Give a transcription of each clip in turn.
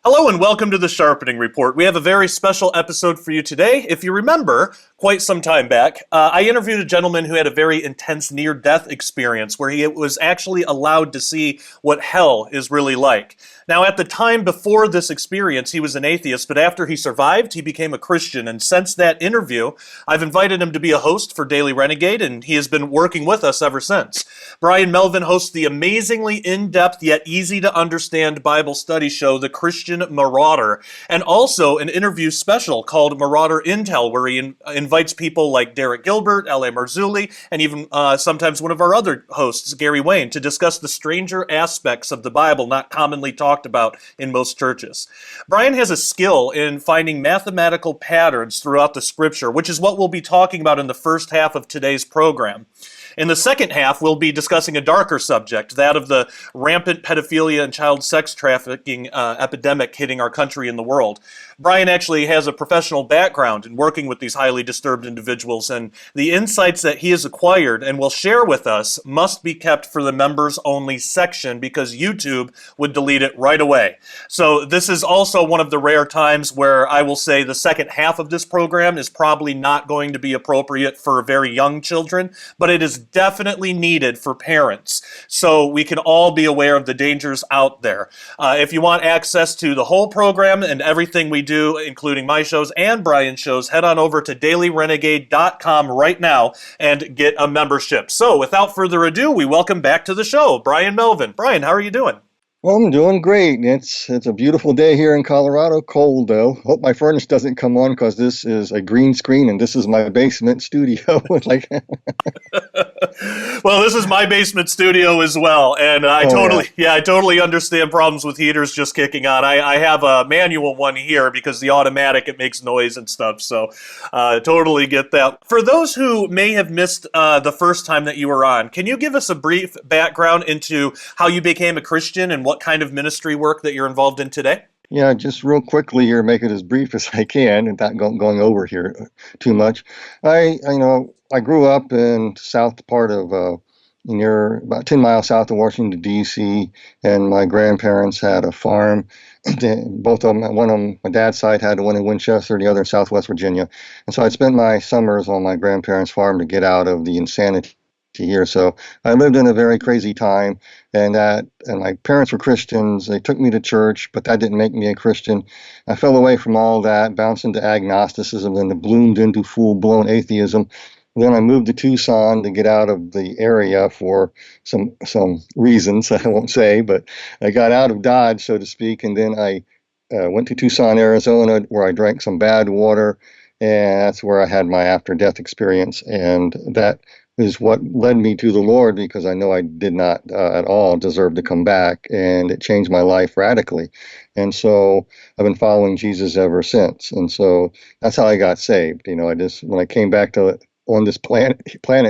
Hello and welcome to the Sharpening Report. We have a very special episode for you today. If you remember, quite some time back, I interviewed a gentleman who had a very intense near-death experience where he was actually allowed to see what hell is really like. Now, at the time before this experience, he was an atheist, but after he survived, he became a Christian. And since that interview, I've invited him to be a host for Daily Renegade, and he has been working with us ever since. Bryan Melvin hosts the amazingly in-depth yet easy-to-understand Bible study show, The Christian Marauder, and also an interview special called Marauder Intel, where he invites people like Derek Gilbert, L.A. Marzulli, and even sometimes one of our other hosts, Gary Wayne, to discuss the stranger aspects of the Bible not commonly talked about in most churches. Bryan has a skill in finding mathematical patterns throughout the scripture, which is what we'll be talking about in the first half of today's program. In the second half, we'll be discussing a darker subject, that of the rampant pedophilia and child sex trafficking epidemic hitting our country and the world. Bryan actually has a professional background in working with these highly disturbed individuals, and the insights that he has acquired and will share with us must be kept for the members-only section because YouTube would delete it right away. So this is also one of the rare times where I will say the second half of this program is probably not going to be appropriate for very young children, but it is definitely needed for parents, so we can all be aware of the dangers out there. If you want access to the whole program and everything we do, including my shows and Bryan's shows, head on over to dailyrenegade.com right now and get a membership. So without further ado, we welcome back to the show, Bryan Melvin. Bryan, how are you doing? Well, I'm doing great. It's a beautiful day here in Colorado. Cold though. Hope my furnace doesn't come on because this is a green screen and this is my basement studio. Like, well, this is my basement studio as well, and I totally understand problems with heaters just kicking on. I have a manual one here because the automatic, it makes noise and stuff. So, totally get that. For those who may have missed the first time that you were on, can you give us a brief background into how you became a Christian and what kind of ministry work that you're involved in today? yeah, just real quickly here, make it as brief as I can and not going over here too much. I grew up in south part of near about 10 miles south of Washington, D.C., and my grandparents had a farm. Both of them, one on my dad's side had one in Winchester, the other in Southwest Virginia. And so I spent my summers on my grandparents' farm to get out of the insanity here. So I lived in a very crazy time, and my parents were Christians. They took me to church, but that didn't make me a Christian. I fell away from all that, bounced into agnosticism, then bloomed into full-blown atheism. Then I moved to Tucson to get out of the area for some reasons I won't say, but I got out of Dodge, so to speak, and then I went to Tucson, Arizona, where I drank some bad water, and that's where I had my after-death experience, and that is what led me to the Lord, because I know I did not at all deserve to come back, and it changed my life radically. And so I've been following Jesus ever since. And so that's how I got saved. When I came back on this planet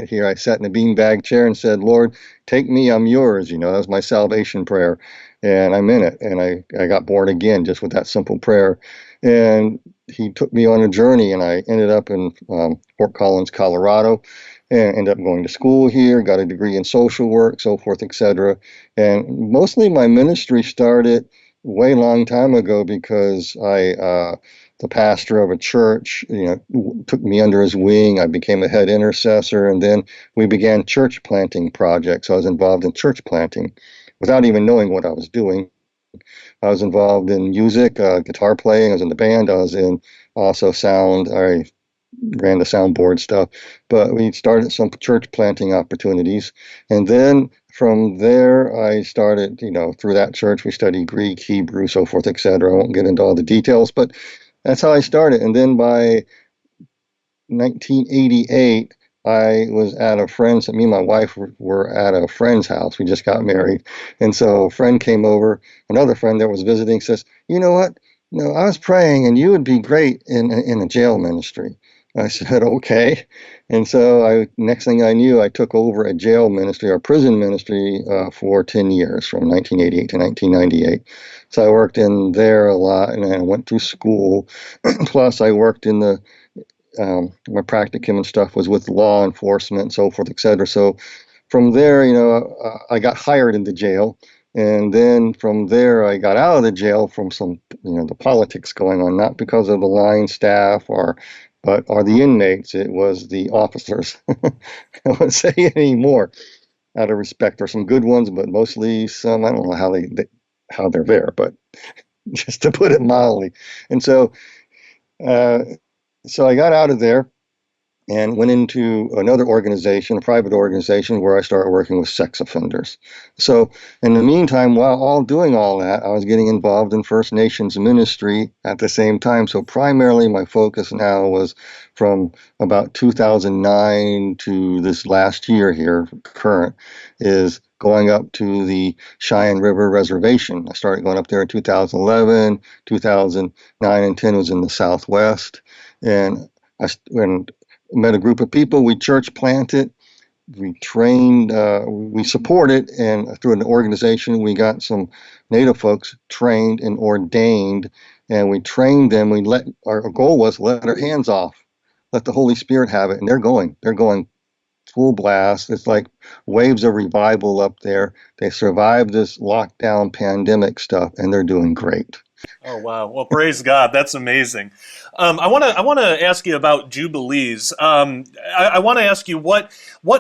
here, I sat in a beanbag chair and said, Lord, take me, I'm yours. That was my salvation prayer. And I'm in it. And I got born again just with that simple prayer. And he took me on a journey, and I ended up in Fort Collins, Colorado, and ended up going to school here, got a degree in social work, so forth, etc. And mostly my ministry started way long time ago because the pastor of a church, took me under his wing. I became a head intercessor, and then we began church planting projects. I was involved in church planting without even knowing what I was doing. I was involved in music, guitar playing. I was in the band. I was in also sound. I ran the soundboard stuff, but we started some church planting opportunities. And then from there, I started, through that church, we studied Greek, Hebrew, so forth, etc. I won't get into all the details, but that's how I started. And then by 1988, I was at a friend's, me and my wife were at a friend's house. We just got married. And so a friend came over, another friend that was visiting says, you know what? I was praying and you would be great in a jail ministry. I said, okay. And so next thing I knew, I took over a jail ministry or prison ministry for 10 years, from 1988 to 1998. So I worked in there a lot, and I went through school. Plus, I worked in my practicum and stuff was with law enforcement and so forth, et cetera. So from there, I got hired into jail. And then from there, I got out of the jail from some, the politics going on, not because of the line staff or the inmates. It was the officers. I won't say it anymore out of respect. There's some good ones, but mostly some, I don't know how they're there, but just to put it mildly. And uh, so I got out of there and went into another organization, a private organization, where I started working with sex offenders. So, in the meantime, while doing all that, I was getting involved in First Nations ministry at the same time. So, primarily, my focus now was from about 2009 to this last year here, current, is going up to the Cheyenne River Reservation. I started going up there in 2011, 2009 and 10 was in the Southwest. And when met a group of people, we church planted, we trained, we supported, and through an organization, we got some Native folks trained and ordained, and we trained them. Our goal was let our hands off, let the Holy Spirit have it, and they're going full blast. It's like waves of revival up there. They survived this lockdown pandemic stuff, and they're doing great. Oh wow! Well, praise God. That's amazing. I want to ask you about jubilees. I want to ask you what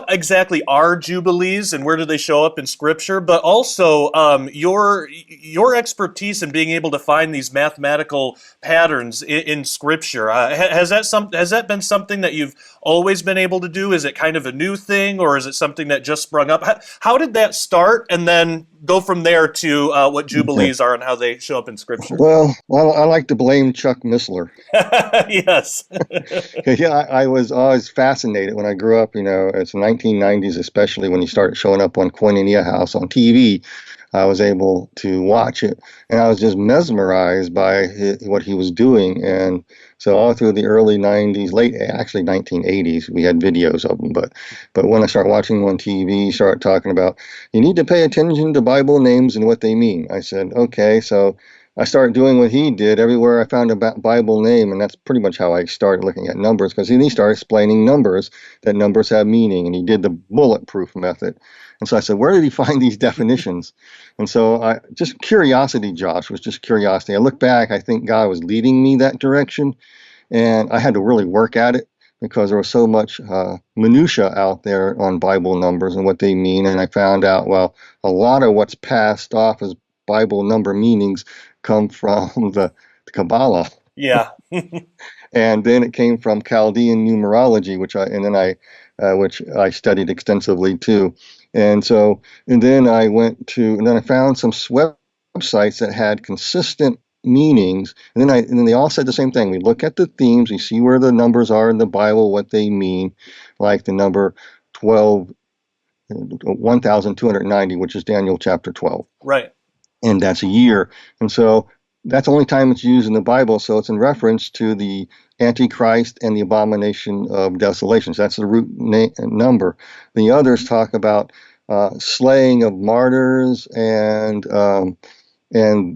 exactly are jubilees and where do they show up in Scripture? But also your expertise in being able to find these mathematical patterns in Scripture. Has that been something that you've always been able to do? Is it kind of a new thing, or is it something that just sprung up? How did that start, and then go from there to what Okay. jubilees are and how they show up in Scripture? Well, I like to blame Chuck Missler. Yes. Yeah, I was always fascinated when I grew up. It's the 1990s, especially when he started showing up on Koinonia House on TV. I was able to watch it, and I was just mesmerized by what he was doing. And so all through the early 90s, actually 1980s, we had videos of him. But when I started watching him on TV, he started talking about you need to pay attention to Bible names and what they mean. I said, okay, so I started doing what he did everywhere I found a Bible name, and that's pretty much how I started looking at numbers, because he started explaining numbers, that numbers have meaning, and he did the bulletproof method. And so I said, where did he find these definitions? And so just curiosity, Josh, was just curiosity. I look back, I think God was leading me that direction, and I had to really work at it because there was so much minutia out there on Bible numbers and what they mean. And I found out, well, a lot of what's passed off as Bible number meanings come from the Kabbalah, Yeah. and then it came from Chaldean numerology, which I studied extensively too. And then I found some websites that had consistent meanings, and then they all said the same thing. We look at the themes, we see where the numbers are in the Bible, what they mean, like the number 12, 1290, which is Daniel chapter 12. Right. And that's a year. And so that's the only time it's used in the Bible. So it's in reference to the Antichrist and the abomination of desolations. That's the root number. The others talk about slaying of martyrs, and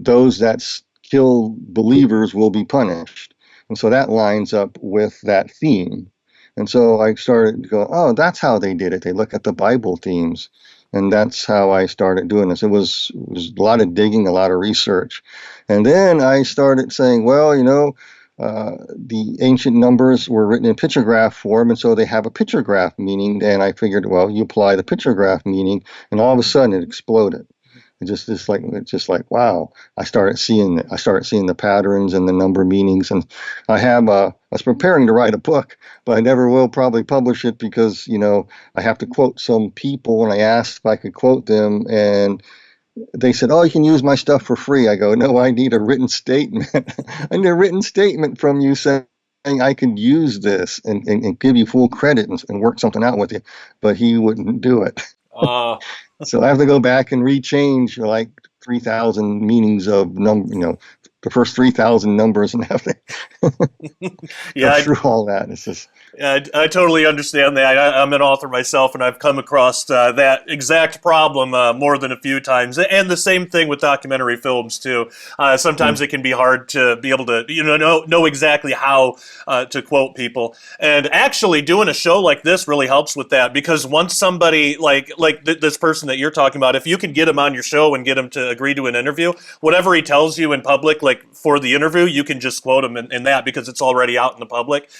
those that kill believers will be punished. And so that lines up with that theme. And so I started to go, oh, that's how they did it. They look at the Bible themes. And that's how I started doing this. It was a lot of digging, a lot of research. And then I started saying, well, the ancient numbers were written in pictograph form, and so they have a pictograph meaning. And I figured, well, you apply the pictograph meaning, and all of a sudden it exploded. It's just like wow! I started seeing the patterns and the number meanings, and I was preparing to write a book, but I never will probably publish it because I have to quote some people, and I asked if I could quote them, and they said, "Oh, you can use my stuff for free." I go, "No, I need a written statement. I need a written statement from you saying I could use this and give you full credit and work something out with you," but he wouldn't do it. Uh, So I have to go back and rechange like 3,000 meanings of the first 3,000 numbers and have to go Yeah, through all that. It's just I totally understand that. I'm an author myself, and I've come across that exact problem more than a few times. And the same thing with documentary films too. Sometimes mm, it can be hard to be able to, know exactly how to quote people. And actually, doing a show like this really helps with that, because once somebody this person that you're talking about, if you can get him on your show and get him to agree to an interview, whatever he tells you in public, like for the interview, you can just quote him in that because it's already out in the public.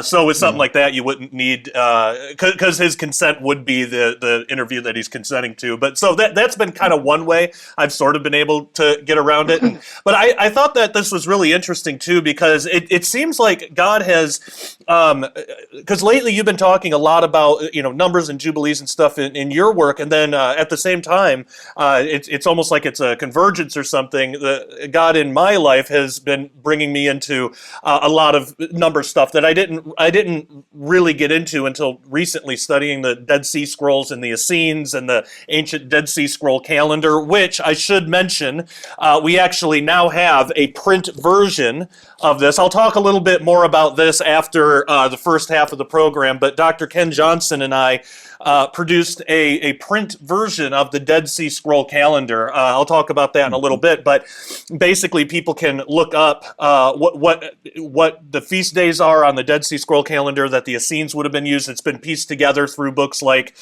So with something yeah. like that, you wouldn't need, because his consent would be the interview that he's consenting to. But so that's been kind of one way I've sort of been able to get around it. But I thought that this was really interesting too, because it seems like God has, because lately you've been talking a lot about numbers and jubilees and stuff in your work, and then at the same time, it's almost like it's a convergence or something. God in my life has been bringing me into a lot of number stuff that I didn't really get into until recently, studying the Dead Sea Scrolls and the Essenes and the ancient Dead Sea Scroll calendar, which I should mention, we actually now have a print version of this. I'll talk a little bit more about this after the first half of the program, but Dr. Ken Johnson and I produced a print version of the Dead Sea Scroll calendar. I'll talk about that in a little bit, but basically people can look up what the feast days are on the Dead Sea Scroll calendar that the Essenes would have been used. It's been pieced together through books like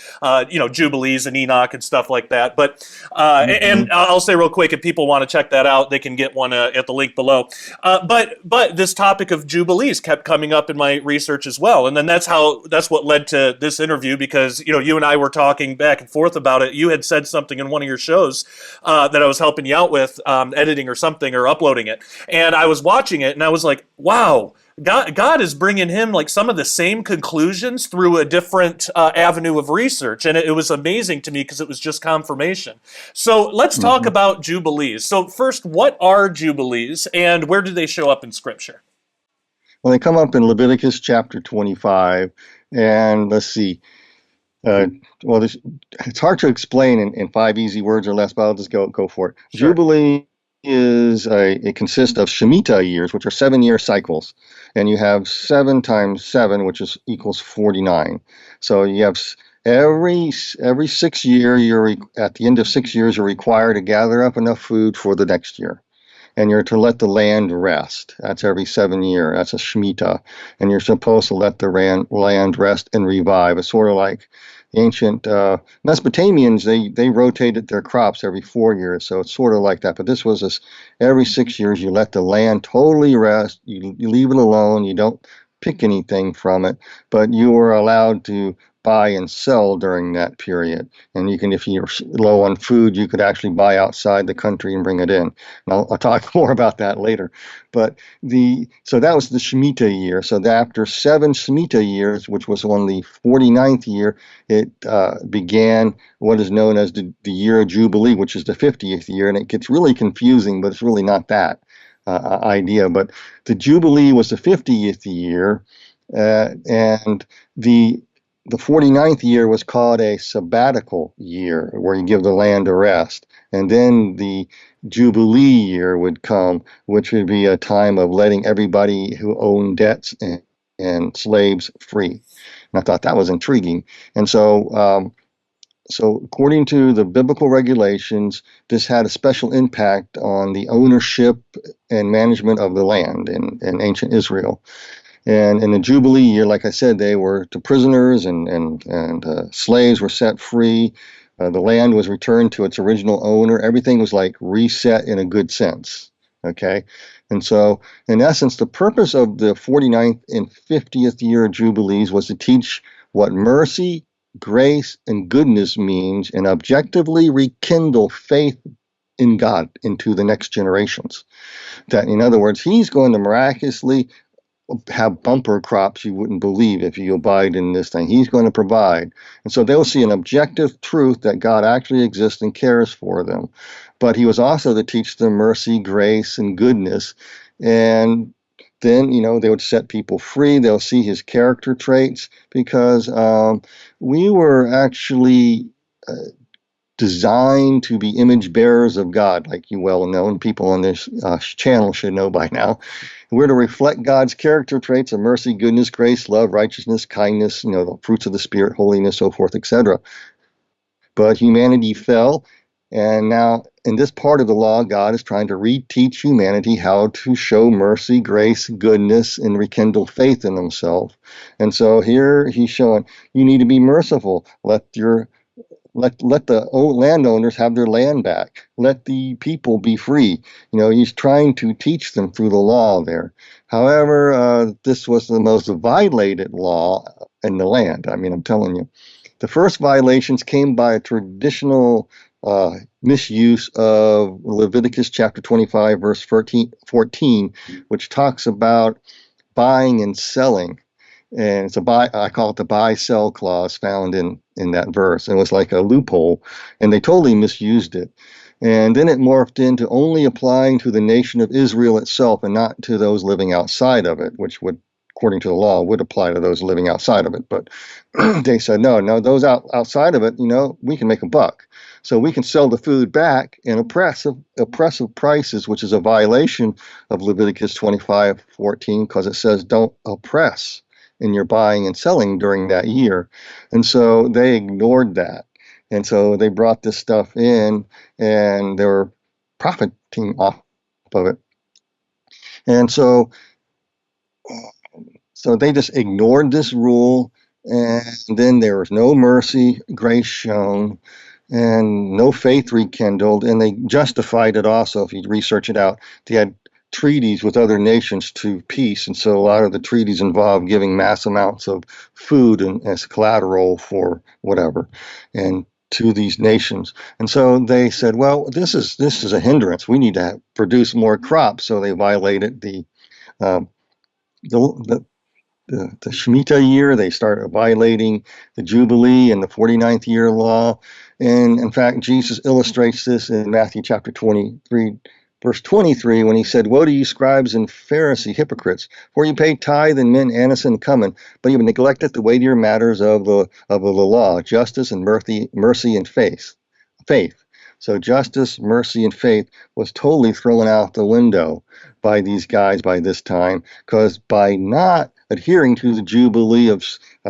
Jubilees and Enoch and stuff like that. But and I'll say real quick, if people want to check that out, they can get one at the link below. But this topic of Jubilees kept coming up in my research as well, and then that's what led to this interview, because you and I were talking back and forth about it. You had said something in one of your shows that I was helping you out with, editing or something, or uploading it, and I was watching it and I was like, wow. God is bringing him like some of the same conclusions through a different avenue of research, and it was amazing to me because it was just confirmation. So let's talk Mm-hmm. about jubilees. So first, what are jubilees, and where do they show up in Scripture? Well, they come up in Leviticus chapter 25, and let's see. Uh, well, it's hard to explain in 5 easy words or less, but I'll just go for it. Sure. Jubilee it consists of Shemitah years, which are 7-year cycles, and you have 7 times 7, which is equals 49. So you have every 6 year, at the end of 6 years, you're required to gather up enough food for the next year, and you're to let the land rest. That's every 7 year. That's a Shemitah. And you're supposed to let the land rest and revive. It's sort of like the ancient Mesopotamians, they rotated their crops every 4 years. So it's sort of like that. But this was this every 6 years, you let the land totally rest. You leave it alone. You don't pick anything from it, but you were allowed to buy and sell during that period. And you can, if you're low on food, you could actually buy outside the country and bring it in. And I'll talk more about that later. But so that was the Shemitah year. So after 7 Shemitah years, which was on the 49th year, it began what is known as the year of Jubilee, which is the 50th year. And it gets really confusing, but it's really not that idea. But the Jubilee was the 50th year, and the 49th year was called a sabbatical year, where you give the land a rest. And then the Jubilee year would come, which would be a time of letting everybody who owned debts and slaves free. And I thought that was intriguing. And so according to the biblical regulations, this had a special impact on the ownership and management of the land in ancient Israel. And in the Jubilee year, like I said, they were the prisoners and slaves were set free. The land was returned to its original owner. Everything was like reset in a good sense. Okay. And so, in essence, the purpose of the 49th and 50th year Jubilees was to teach what mercy, grace, and goodness means, and objectively rekindle faith in God into the next generations. That, in other words, He's going to miraculously have bumper crops you wouldn't believe if you abide in this thing. He's going to provide. And so they'll see an objective truth that God actually exists and cares for them. But he was also to teach them mercy, grace, and goodness. And then, they would set people free. They'll see his character traits, because we were actually designed to be image bearers of God, like you well know, and people on this channel should know by now. We're to reflect God's character traits of mercy, goodness, grace, love, righteousness, kindness, the fruits of the Spirit, holiness, so forth, etc. But humanity fell, and now in this part of the law, God is trying to reteach humanity how to show mercy, grace, goodness, and rekindle faith in himself. And so here he's showing you need to be merciful. Let the landowners have their land back. Let the people be free. He's trying to teach them through the law there. However, this was the most violated law in the land. I mean, I'm telling you. The first violations came by a traditional misuse of Leviticus chapter 25, verse 14, which talks about buying and selling. And I call it the buy-sell clause found in that verse. And it was like a loophole, and they totally misused it. And then it morphed into only applying to the nation of Israel itself and not to those living outside of it, which would, according to the law, would apply to those living outside of it. But they said, no, those outside of it, we can make a buck. So we can sell the food back in oppressive prices, which is a violation of Leviticus 25:14, because it says don't oppress in your buying and selling during that year. And so they ignored that. And so they brought this stuff in, and they were profiting off of it. And so they just ignored this rule, and then there was no mercy, grace shown, and no faith rekindled, and they justified it also. If you research it out, they had treaties with other nations to peace, and so a lot of the treaties involved giving mass amounts of food and as collateral for whatever, and to these nations. And so they said, well, this is a hindrance. We need to produce more crops. So they violated the Shemitah year. They started violating the Jubilee and the 49th year law. And in fact, Jesus illustrates this in Matthew chapter 23, verse 23, when he said, woe to you, scribes and Pharisees, hypocrites, for you pay tithe and mint, anise and cumin, but you have neglected the weightier matters of the law, justice and mercy and faith. So justice, mercy, and faith was totally thrown out the window by these guys by this time, because by not adhering to the Jubilee of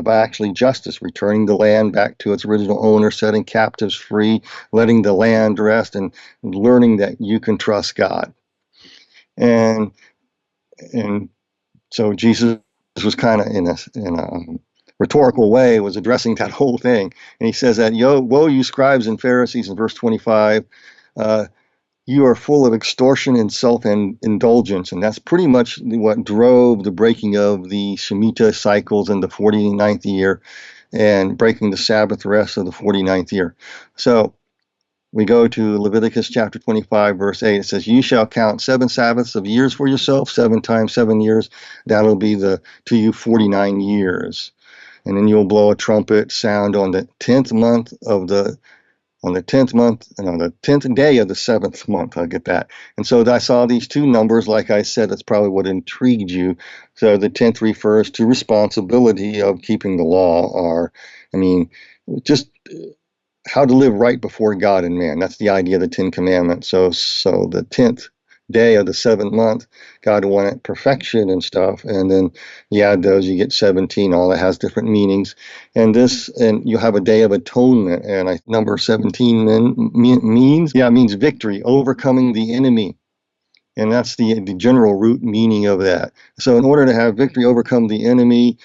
actually justice, returning the land back to its original owner, setting captives free, letting the land rest, and learning that you can trust God. And so Jesus was kind of in a rhetorical way, was addressing that whole thing. And he says that, woe you scribes and Pharisees in verse 25, you are full of extortion and self-indulgence. And that's pretty much what drove the breaking of the Shemitah cycles in the 49th year and breaking the Sabbath rest of the 49th year. So we go to Leviticus chapter 25, verse 8. It says, you shall count 7 Sabbaths of years for yourself, 7 times 7 years. That'll be to you 49 years. And then you'll blow a trumpet sound on the 10th month of the 10th day of the 7th month. I'll get that. And so I saw these two numbers. Like I said, that's probably what intrigued you. So the 10th refers to responsibility of keeping the law, or, just how to live right before God and man. That's the idea of the 10 Commandments. So the 10th day of the 7th month, God wanted perfection and stuff. And then you add those, you get 17. All that has different meanings. And you have a day of atonement. And number 17 means victory, overcoming the enemy. And that's the general root meaning of that. So in order to have victory, overcome the enemy,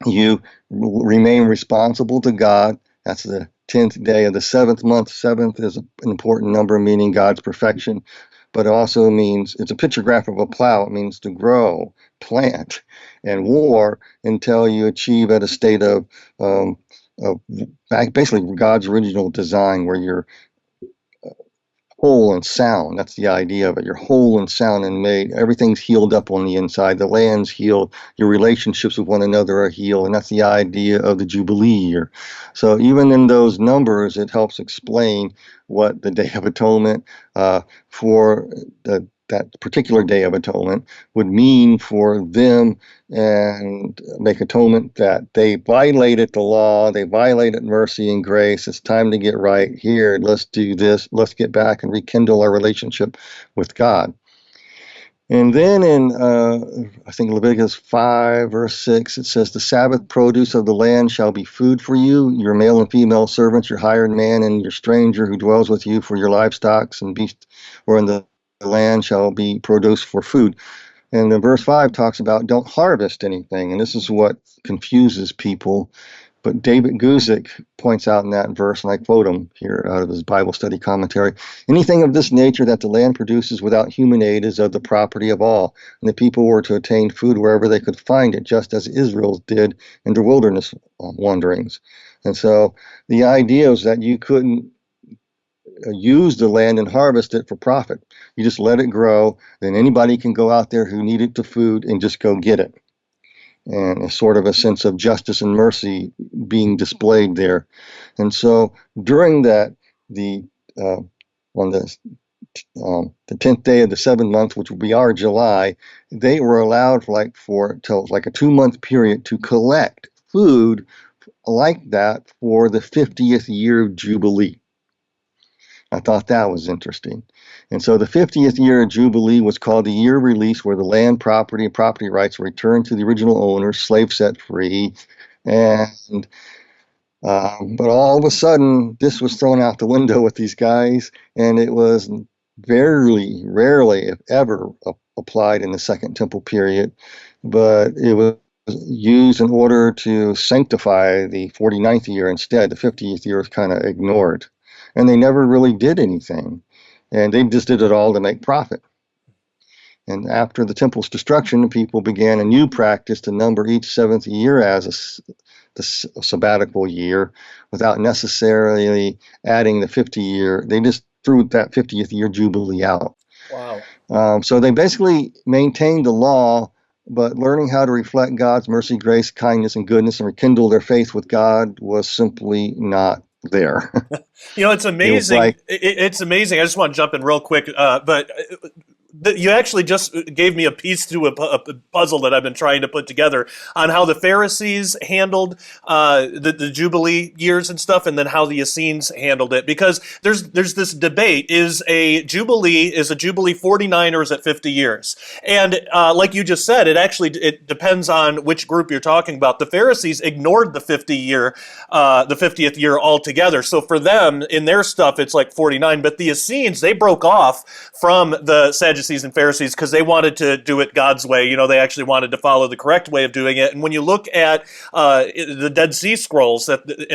you remain responsible to God. That's the 10th day of the 7th month. 7th is an important number, meaning God's perfection, but it also means, it's a picture graph of a plow. It means to grow, plant, and war until you achieve at a state of basically God's original design, where you're whole and sound. That's the idea of it. You're whole and sound and made. Everything's healed up on the inside. The land's healed. Your relationships with one another are healed. And that's the idea of the Jubilee year. So even in those numbers, it helps explain what the Day of Atonement for the that particular Day of Atonement would mean for them, and make atonement that they violated the law, they violated mercy and grace. It's time to get right here. Let's do this. Let's get back and rekindle our relationship with God. And then in, I think Leviticus 5, verse 6, it says, the Sabbath produce of the land shall be food for you, your male and female servants, your hired man, and your stranger who dwells with you, for your livestock and beasts, or in the land shall be produce for food. And then verse 5 talks about don't harvest anything. And this is what confuses people. But David Guzik points out in that verse, and I quote him here out of his Bible study commentary, anything of this nature that the land produces without human aid is of the property of all, and the people were to attain food wherever they could find it, just as Israel did in their wilderness wanderings. And so the idea is that you couldn't use the land and harvest it for profit. You just let it grow, then anybody can go out there who needed the food and just go get it. And a sort of a sense of justice and mercy being displayed there. And so during that, on the 10th day of the 7th month, which will be our July, they were allowed till like a 2-month period to collect food like that for the 50th year of Jubilee. I thought that was interesting. And so the 50th year of Jubilee was called the year of release, where the land, property, and property rights were returned to the original owners, slaves set free. And but all of a sudden, this was thrown out the window with these guys, and it was rarely, if ever, applied in the Second Temple period. But it was used in order to sanctify the 49th year instead. The 50th year was kind of ignored. And they never really did anything. And they just did it all to make profit. And after the temple's destruction, people began a new practice to number each 7th year as the sabbatical year without necessarily adding the 50 year. They just threw that 50th year Jubilee out. Wow. So they basically maintained the law, but learning how to reflect God's mercy, grace, kindness, and goodness and rekindle their faith with God was simply not there. It's amazing. It's amazing. I just want to jump in real quick, but you actually just gave me a piece to a puzzle that I've been trying to put together on how the Pharisees handled the Jubilee years and stuff, and then how the Essenes handled it. Because there's this debate: is a Jubilee 49 or is it 50 years? And like you just said, it depends on which group you're talking about. The Pharisees ignored the 50th year altogether. So for them, in their stuff, it's like 49. But the Essenes, they broke off from the Sadducees and Pharisees because they wanted to do it God's way. They actually wanted to follow the correct way of doing it. And when you look at the Dead Sea Scrolls,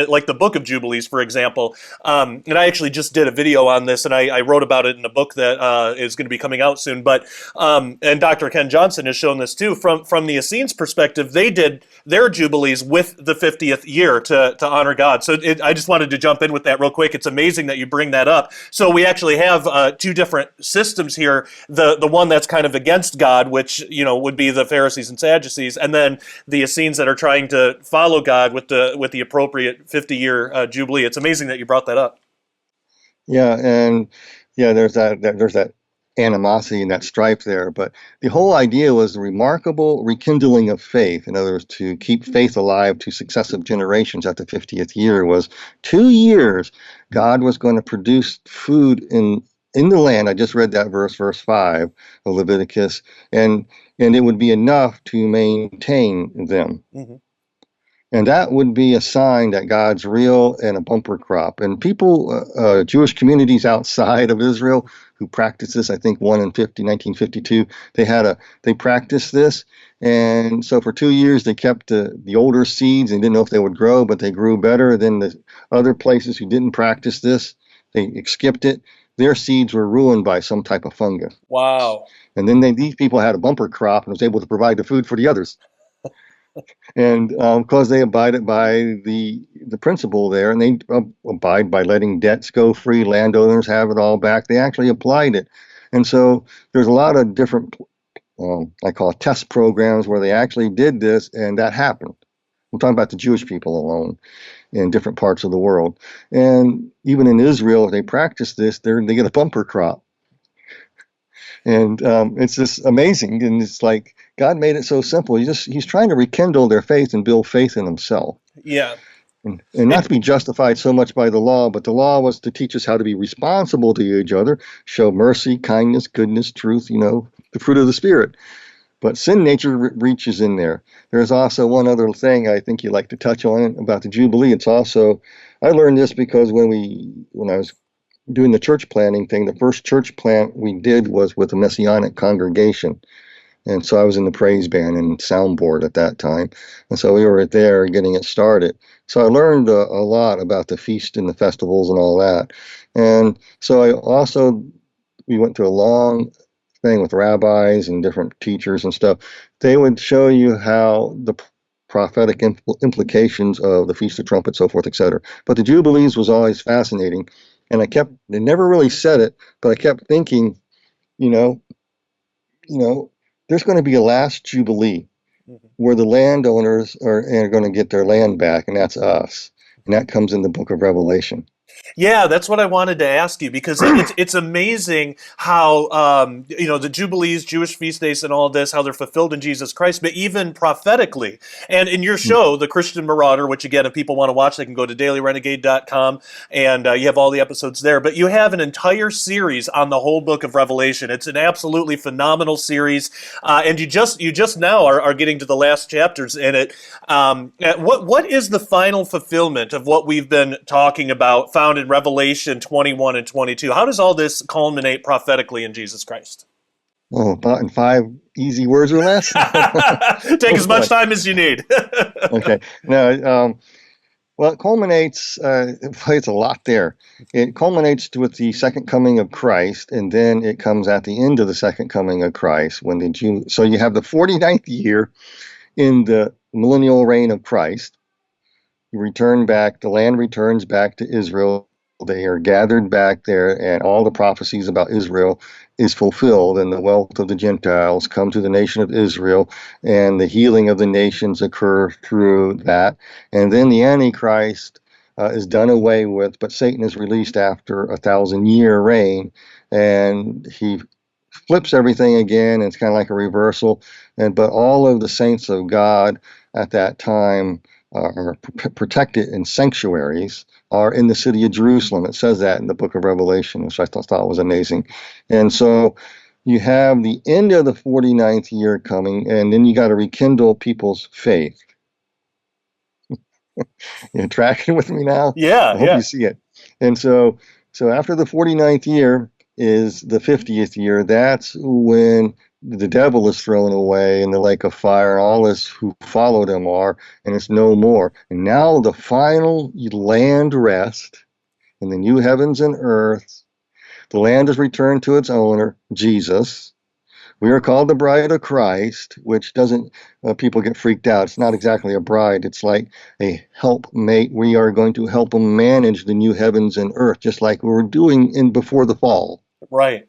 like the Book of Jubilees, for example, and I actually just did a video on this, and I wrote about it in a book that is going to be coming out soon. But and Dr. Ken Johnson has shown this too. From the Essenes' perspective, they did their Jubilees with the 50th year to honor God. So I just wanted to jump in with that real quick. It's amazing that you bring that up. So we actually have two different systems here. The one that's kind of against God, which would be the Pharisees and Sadducees, and then the Essenes that are trying to follow God with the appropriate 50-year Jubilee. It's amazing that you brought that up. Yeah, and there's that animosity and that strife there. But the whole idea was the remarkable rekindling of faith. In other words, to keep faith alive to successive generations at the 50th year was 2 years. God was going to produce food in the land. I just read that verse 5 of Leviticus, and it would be enough to maintain them. Mm-hmm. And that would be a sign that God's real and a bumper crop. And people, Jewish communities outside of Israel who practiced this, I think one in 1952, they practiced this. And so for 2 years, they kept the older seeds and didn't know if they would grow, but they grew better than the other places who didn't practice this. They skipped it. Their seeds were ruined by some type of fungus. Wow. And then these people had a bumper crop and was able to provide the food for the others. And because they abided by the principle there, and they abide by letting debts go free, landowners have it all back, they actually applied it. And so there's a lot of different, I call it test programs, where they actually did this, and that happened. I'm talking about the Jewish people alone in different parts of the world. And even in Israel, if they practice this, they get a bumper crop. And it's just amazing. And it's like God made it so simple. He's trying to rekindle their faith and build faith in himself. Yeah. And not to be justified so much by the law, but the law was to teach us how to be responsible to each other, show mercy, kindness, goodness, truth, the fruit of the Spirit. But sin nature reaches in there. There's also one other thing I think you'd like to touch on about the Jubilee. It's also, I learned this because when I was doing the church planting thing, the first church plant we did was with a Messianic congregation. And so I was in the praise band and soundboard at that time. And so we were there getting it started. So I learned a lot about the feast and the festivals and all that. And so we went through a long thing with rabbis and different teachers and stuff. They would show you how the prophetic implications of the Feast of Trumpets, so forth, etc. But the Jubilees was always fascinating. And they never really said it, but I kept thinking, you know, there's going to be a last Jubilee where the landowners are going to get their land back, and that's us. And that comes in the book of Revelation. Yeah, that's what I wanted to ask you, because it's amazing how the Jubilees, Jewish feast days, and all this, how they're fulfilled in Jesus Christ, but even prophetically. And in your show, The Christian Marauder, which again, if people want to watch, they can go to dailyrenegade.com, and you have all the episodes there. But you have an entire series on the whole book of Revelation. It's an absolutely phenomenal series, and you just now are getting to the last chapters in it. What is the final fulfillment of what we've been talking about, found in Revelation 21 and 22? How does all this culminate prophetically in Jesus Christ? Oh, about in 5 easy words or less? Take as much time as you need. Okay. No, well, it culminates, it's a lot there. It culminates with the second coming of Christ, and then it comes at the end of the second coming of Christ. So you have the 49th year in the millennial reign of Christ. You return back, the land returns back to Israel. They are gathered back there, and all the prophecies about Israel is fulfilled, and the wealth of the Gentiles come to the nation of Israel, and the healing of the nations occur through that. And then the Antichrist is done away with, but Satan is released after a 1,000-year reign, and he flips everything again. And it's kind of like a reversal, but all of the saints of God at that time are protected in sanctuaries, are in the city of Jerusalem. It says that in the book of Revelation, which I thought was amazing. And so you have the end of the 49th year coming, and then you got to rekindle people's faith. You tracking with me now? Yeah, I hope you see it. And so after the 49th year is the 50th year. That's when the devil is thrown away in the lake of fire, and all those who followed him are, and it's no more. And now the final land rest in the new heavens and earth. The land is returned to its owner, Jesus. We are called the bride of Christ, which doesn't, people get freaked out. It's not exactly a bride. It's like a helpmate. We are going to help them manage the new heavens and earth, just like we were doing before the fall. Right.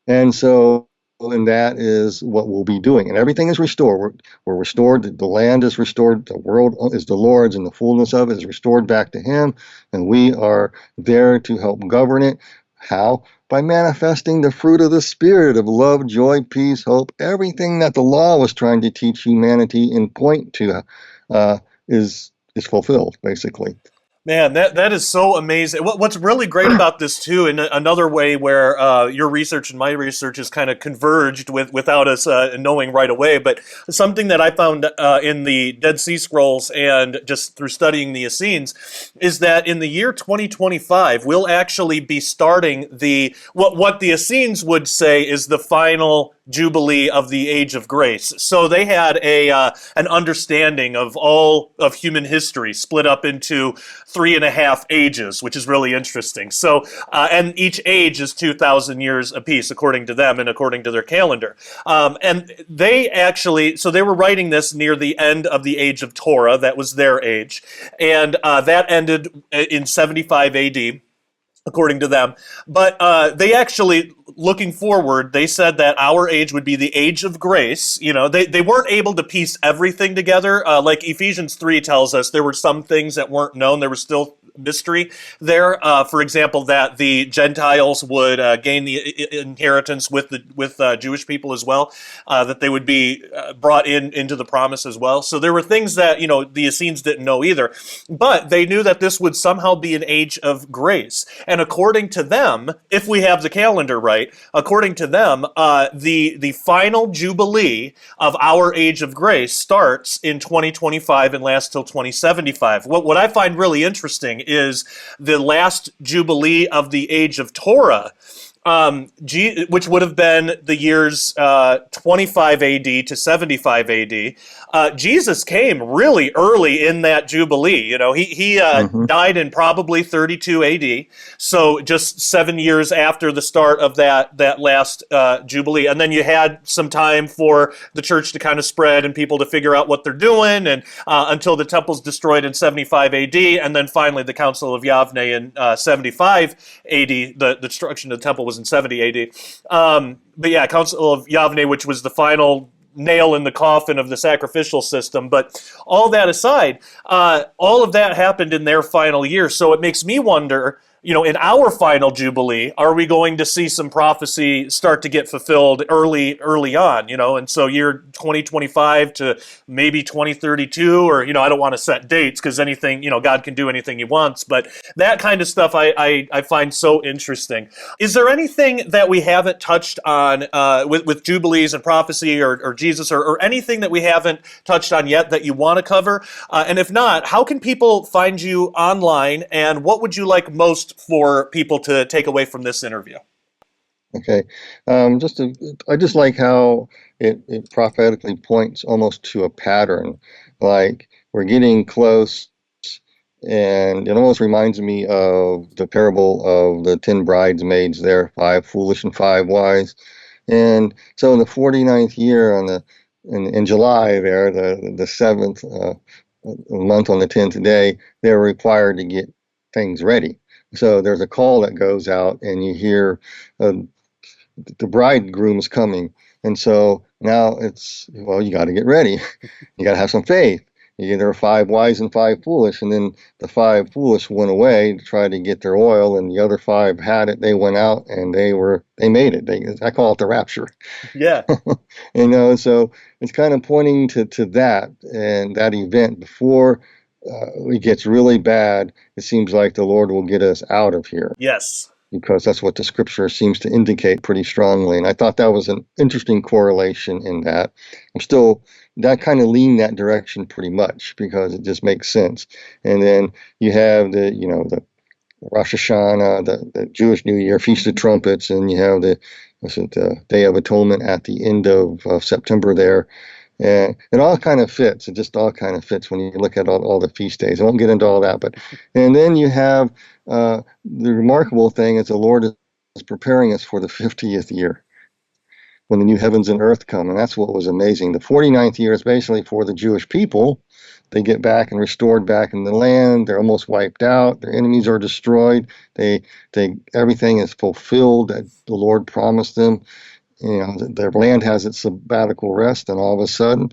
And so, and that is what we'll be doing. And everything is restored. We're restored. The land is restored. The world is the Lord's, and the fullness of it is restored back to him. And we are there to help govern it. How? By manifesting the fruit of the Spirit of love, joy, peace, hope. Everything that the law was trying to teach humanity and point to is fulfilled, basically. Man, that is so amazing. What's really great about this too, in another way where your research and my research is kind of converged without us knowing right away, but something that I found in the Dead Sea Scrolls and just through studying the Essenes is that in the year 2025, we'll actually be starting what the Essenes would say is the final Jubilee of the Age of Grace. So they had an understanding of all of human history split up into 3.5 ages, which is really interesting. So, and each age is 2,000 years apiece, according to them and according to their calendar. And they actually, so they were writing this near the end of the age of Torah. That was their age. And that ended in 75 AD. According to them. But they actually, looking forward, they said that our age would be the age of grace. You know, they weren't able to piece everything together. Like Ephesians 3 tells us, there were some things that weren't known. There were still mystery there. For example, that the Gentiles would gain the inheritance with Jewish people as well, that they would be brought into the promise as well. So there were things that the Essenes didn't know either, but they knew that this would somehow be an age of grace. And according to them, if we have the calendar right, according to them, the final jubilee of our age of grace starts in 2025 and lasts till 2075. What I find really interesting is the last jubilee of the age of Torah, which would have been the years 25 AD to 75 AD. Jesus came really early in that jubilee. He died in probably 32 AD, so just 7 years after the start of that last jubilee. And then you had some time for the church to kind of spread and people to figure out what they're doing, and until the temple's destroyed in 75 AD, and then finally the Council of Yavne in 75 AD. The destruction of the temple was in 70 AD. But yeah, Council of Yavne, which was the final nail in the coffin of the sacrificial system. But all that aside, all of that happened in their final year. So it makes me wonder, in our final jubilee, are we going to see some prophecy start to get fulfilled early on? And so year 2025 to maybe 2032, or I don't want to set dates because anything, God can do anything He wants, but that kind of stuff I find so interesting. Is there anything that we haven't touched on with jubilees and prophecy or Jesus, or anything that we haven't touched on yet that you want to cover? And if not, how can people find you online, and what would you like most for people to take away from this interview? Okay. I just like how it prophetically points almost to a pattern. Like, we're getting close, and it almost reminds me of the parable of the 10 bridesmaids there, 5 foolish and 5 wise. And so in the 49th year, in July there, the 7th month on the 10th day, they're required to get things ready. So there's a call that goes out, and you hear the bridegroom is coming. And so now you got to get ready. You got to have some faith. There are 5 wise and 5 foolish, and then the 5 foolish went away to try to get their oil, and the other 5 had it. They went out and they made it. I call it the rapture. Yeah. So it's kind of pointing to that and that event before it gets really bad. It seems like the Lord will get us out of here. Yes. Because that's what the scripture seems to indicate pretty strongly. And I thought that was an interesting correlation in that. That kind of lean that direction pretty much, because it just makes sense. And then you have the Rosh Hashanah, the Jewish New Year, Feast of Trumpets, and you have the Day of Atonement at the end of September there. And it all kind of fits. It just all kind of fits when you look at all the feast days. I won't get into all that, and then you have the remarkable thing is the Lord is preparing us for the 50th year, when the new heavens and earth come. And that's what was amazing. The 49th year is basically for the Jewish people. They get back and restored back in the land. They're almost wiped out. Their enemies are destroyed. Everything is fulfilled that the Lord promised them. Their land has its sabbatical rest, and all of a sudden,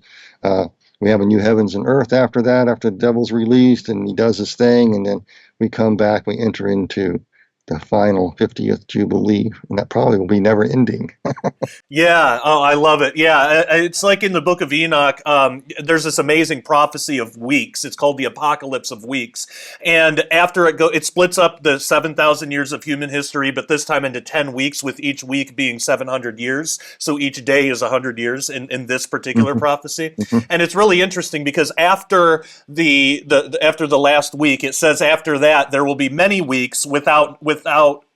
we have a new heavens and earth after that, after the devil's released and he does his thing, and then we come back, we enter into the final 50th Jubilee, and that probably will be never ending. Yeah, oh, I love it. Yeah, it's like in the book of Enoch, there's this amazing prophecy of weeks. It's called the Apocalypse of Weeks. And after it splits up the 7,000 years of human history, but this time into 10 weeks, with each week being 700 years. So each day is 100 years in this particular prophecy. And it's really interesting because after after the last week, it says after that there will be many weeks without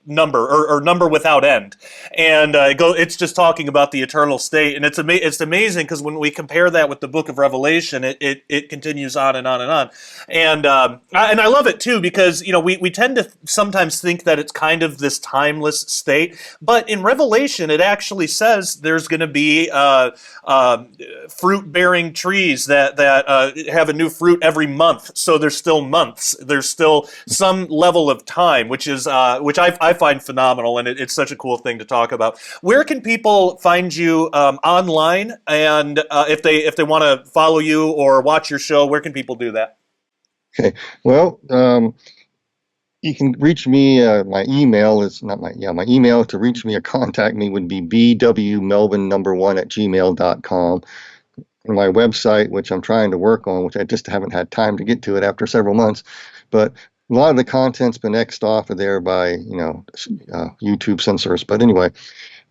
number or number without end, and it's just talking about the eternal state, and it's amazing because when we compare that with the book of Revelation, it continues on and on and on, and I love it too because we tend to sometimes think that it's kind of this timeless state, but in Revelation it actually says there's going to be fruit bearing trees that have a new fruit every month, so there's still months, there's still some level of time, which I find phenomenal, and it's such a cool thing to talk about. Where can people find you online, and if they want to follow you or watch your show, where can people do that? Okay, well, You can reach me. My email is not my yeah. My email to reach me or contact me would be bwmelvin1@gmail.com. And my website, which I'm trying to work on, which I just haven't had time to get to it after several months, but a lot of the content's been X'd off of there by YouTube censors. But anyway,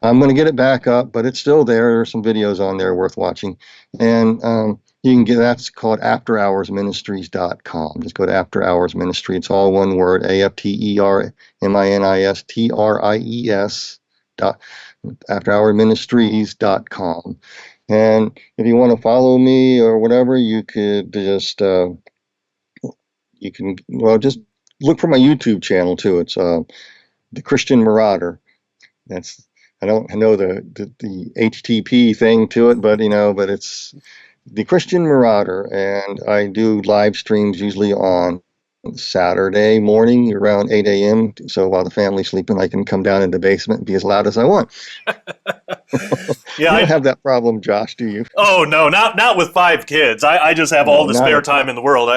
I'm going to get it back up, but it's still there. There's some videos on there worth watching, and you can get that's called AfterHoursMinistries.com. Just go to After Hours Ministry. It's all one word: AfterHoursMinistries. AfterHoursMinistries.com. And if you want to follow me or whatever, you could just just look for my YouTube channel too. It's The Christian Marauder. That's I don't know the HTTP thing to it, but it's The Christian Marauder, and I do live streams usually on Saturday morning around 8 a.m. So while the family's sleeping, I can come down in the basement and be as loud as I want. Yeah, you don't have that problem, Josh, do you? Oh no, not with 5 kids. I just have all the spare time in the world.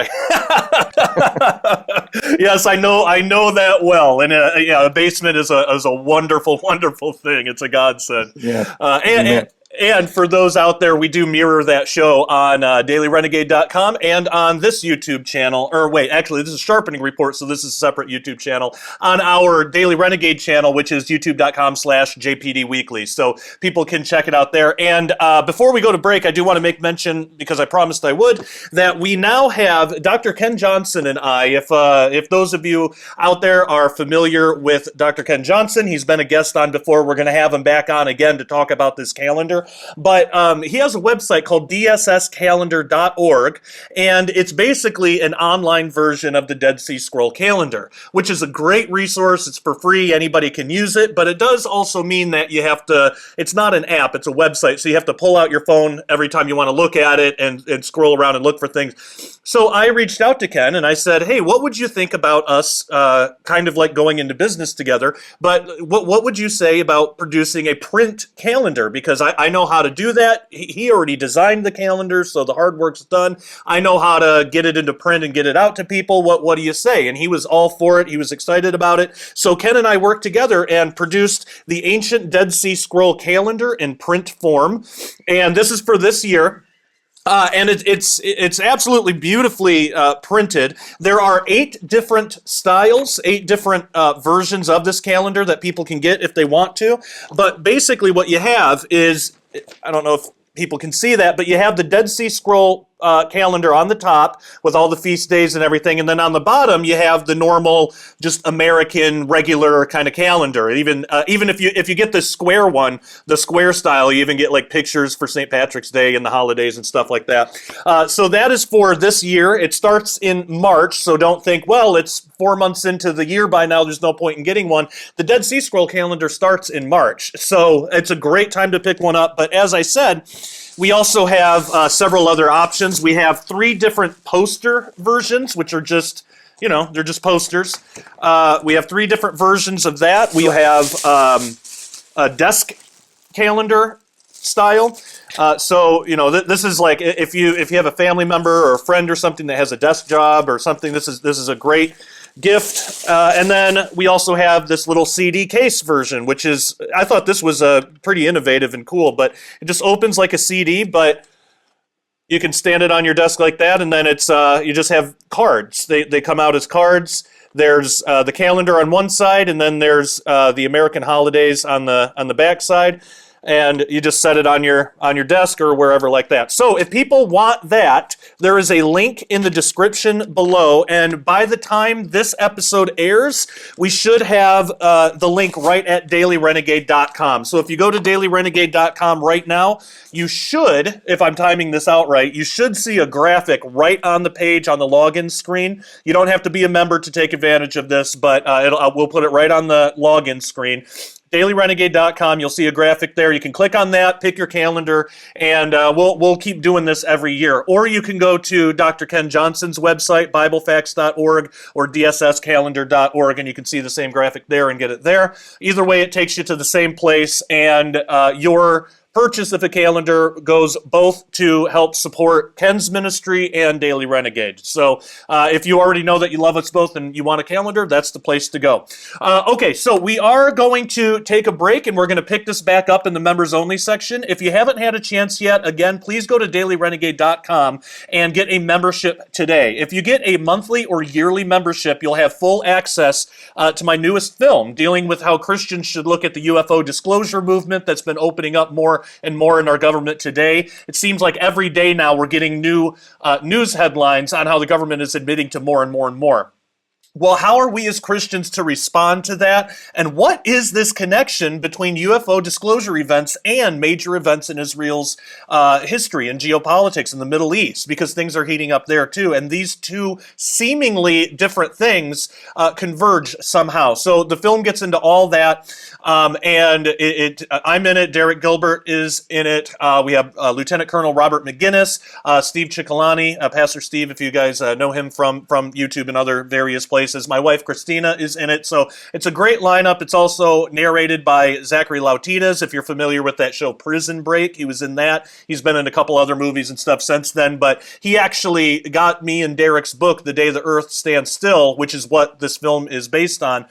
Yes, I know that well. And a basement is a wonderful, wonderful thing. It's a godsend. Yeah. And for those out there, we do mirror that show on dailyrenegade.com and on this YouTube channel. Or wait, actually, this is Sharpening Report, so this is a separate YouTube channel on our Daily Renegade channel, which is youtube.com/JPDweekly. So people can check it out there. And before we go to break, I do want to make mention, because I promised I would, that we now have Dr. Ken Johnson and I. If those of you out there are familiar with Dr. Ken Johnson, he's been a guest on before. We're going to have him back on again to talk about this calendar. But he has a website called dsscalendar.org, and it's basically an online version of the Dead Sea Scroll calendar, which is a great resource. It's for free. Anybody can use it, but it does also mean that you have to, it's not an app, it's a website, so you have to pull out your phone every time you want to look at it and scroll around and look for things. So I reached out to Ken and I said, hey, what would you think about us kind of like going into business together, but what would you say about producing a print calendar? Because I know how to do that. He already designed the calendar, so the hard work's done. I know how to get it into print and get it out to people. What do you say? And he was all for it. He was excited about it. So Ken and I worked together and produced the Ancient Dead Sea Scroll calendar in print form. And this is for this year. And it's absolutely beautifully printed. There are 8 different styles, 8 different versions of this calendar that people can get if they want to. But basically what you have is, I don't know if people can see that, but you have the Dead Sea Scroll calendar on the top with all the feast days and everything, and then on the bottom you have the normal, just American, regular kind of calendar. Even if you get the square one, the square style, you even get like pictures for St. Patrick's Day and the holidays and stuff like that. So that is for this year. It starts in March, so don't think, well, it's 4 months into the year by now, there's no point in getting one. The Dead Sea Scroll calendar starts in March, so it's a great time to pick one up. But as I said, we also have several other options. We have 3 different poster versions, which are just, they're just posters. We have 3 different versions of that. We have a desk calendar style. So this is like if you have a family member or a friend or something that has a desk job or something, this is a great gift. And then we also have this little CD case version, which is, I thought this was pretty innovative and cool, but it just opens like a CD, but you can stand it on your desk like that, and then it's you just have cards. They come out as cards. There's the calendar on one side, and then there's the American holidays on the back side. And you just set it on your desk or wherever like that. So if people want that, there is a link in the description below. And by the time this episode airs, we should have the link right at dailyrenegade.com. So if you go to dailyrenegade.com right now, you should, if I'm timing this out right, you should see a graphic right on the page on the login screen. You don't have to be a member to take advantage of this, but we'll put it right on the login screen. dailyrenegade.com, you'll see a graphic there. You can click on that, pick your calendar, and we'll keep doing this every year. Or you can go to Dr. Ken Johnson's website, biblefacts.org or dsscalendar.org, and you can see the same graphic there and get it there. Either way, it takes you to the same place, and your purchase of a calendar goes both to help support Ken's ministry and Daily Renegade. So if you already know that you love us both and you want a calendar, that's the place to go. Okay, so we are going to take a break, and we're going to pick this back up in the members only section. If you haven't had a chance yet, again, please go to dailyrenegade.com and get a membership today. If you get a monthly or yearly membership, you'll have full access to my newest film dealing with how Christians should look at the UFO disclosure movement that's been opening up more and more in our government today. It seems like every day now we're getting new news headlines on how the government is admitting to more and more and more. Well, how are we as Christians to respond to that? And what is this connection between UFO disclosure events and major events in Israel's history and geopolitics in the Middle East? Because things are heating up there too. And these two seemingly different things converge somehow. So the film gets into all that. I'm in it. Derek Gilbert is in it. We have Lieutenant Colonel Robert McGinnis, Steve Ciccolani, Pastor Steve, if you guys know him from YouTube and other various places. My wife Christina is in it, so it's a great lineup. It's also narrated by Zachary Lautitas. If you're familiar with that show Prison Break, he was in that. He's been in a couple other movies and stuff since then, but he actually got me and Derek's book, The Day the Earth Stands Still, which is what this film is based on.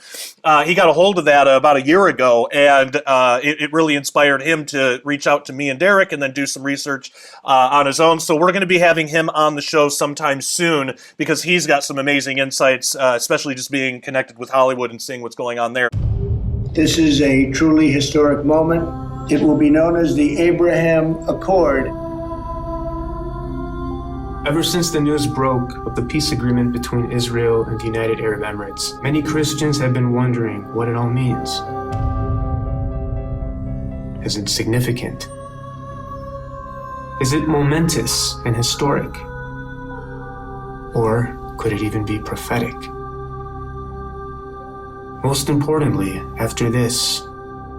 He got a hold of that about a year ago, and it really inspired him to reach out to me and Derek and then do some research on his own. So we're going to be having him on the show sometime soon because he's got some amazing insights, especially just being connected with Hollywood and seeing what's going on there. This is a truly historic moment. It will be known as the Abraham Accord. Ever since the news broke of the peace agreement between Israel and the United Arab Emirates, many Christians have been wondering what it all means. Is it significant? Is it momentous and historic? Or could it even be prophetic? Most importantly, after this,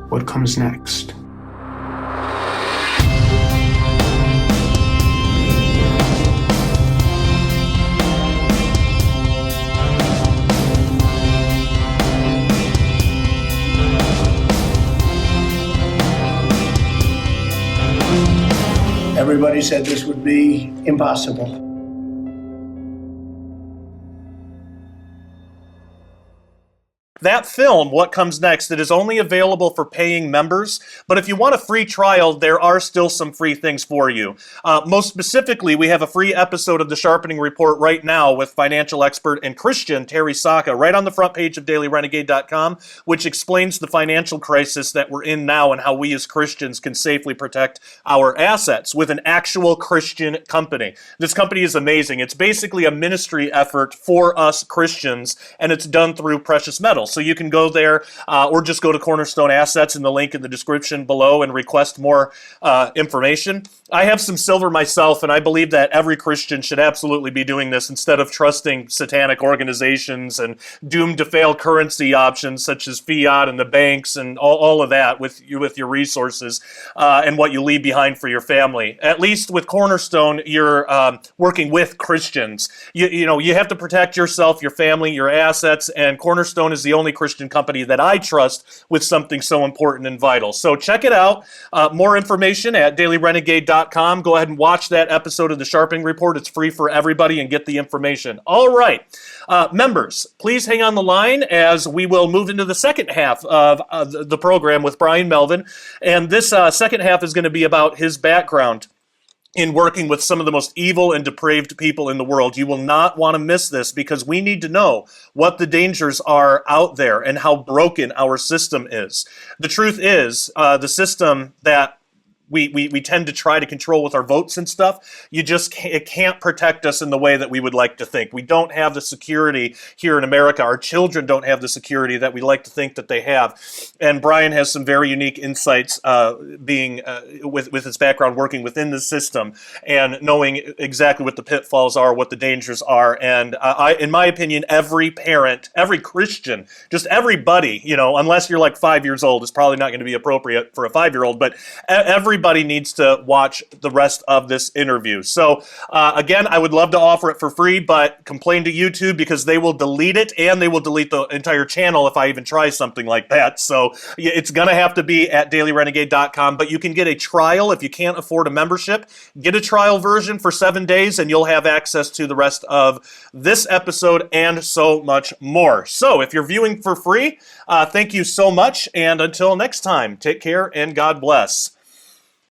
what comes next? Everybody said this would be impossible. That film, What Comes Next, it is only available for paying members, but if you want a free trial, there are still some free things for you. Most specifically, we have a free episode of The Sharpening Report right now with financial expert and Christian Terry Saka right on the front page of dailyrenegade.com, which explains the financial crisis that we're in now and how we as Christians can safely protect our assets with an actual Christian company. This company is amazing. It's basically a ministry effort for us Christians, and it's done through precious metals. So you can go there or just go to Cornerstone Assets in the link in the description below and request more information. I have some silver myself, and I believe that every Christian should absolutely be doing this instead of trusting satanic organizations and doomed to fail currency options such as fiat and the banks and all of that with your resources and what you leave behind for your family. At least with Cornerstone, you're working with Christians. You have to protect yourself, your family, your assets, and Cornerstone is the only Christian company that I trust with something so important and vital. So check it out. More information at dailyrenegade.com. Go ahead and watch that episode of The Sharpening Report. It's free for everybody and get the information. All right. Members, please hang on the line as we will move into the second half of the program with Bryan Melvin. And this second half is going to be about his background in working with some of the most evil and depraved people in the world. You will not want to miss this because we need to know what the dangers are out there and how broken our system is. The truth is, the system that we tend to try to control with our votes and stuff, it can't protect us in the way that we would like to think. We don't have the security here in America. Our children don't have the security that we like to think that they have. And Bryan has some very unique insights being with his background working within the system and knowing exactly what the pitfalls are, what the dangers are. And in my opinion, every parent, every Christian, just everybody, unless you're like 5 years old, is probably not going to be appropriate for a 5-year-old, but every everybody needs to watch the rest of this interview. So again, I would love to offer it for free, but complain to YouTube because they will delete it, and they will delete the entire channel if I even try something like that. So it's going to have to be at dailyrenegade.com, but you can get a trial if you can't afford a membership. Get a trial version for 7 days, and you'll have access to the rest of this episode and so much more. So if you're viewing for free, thank you so much, and until next time, take care and God bless.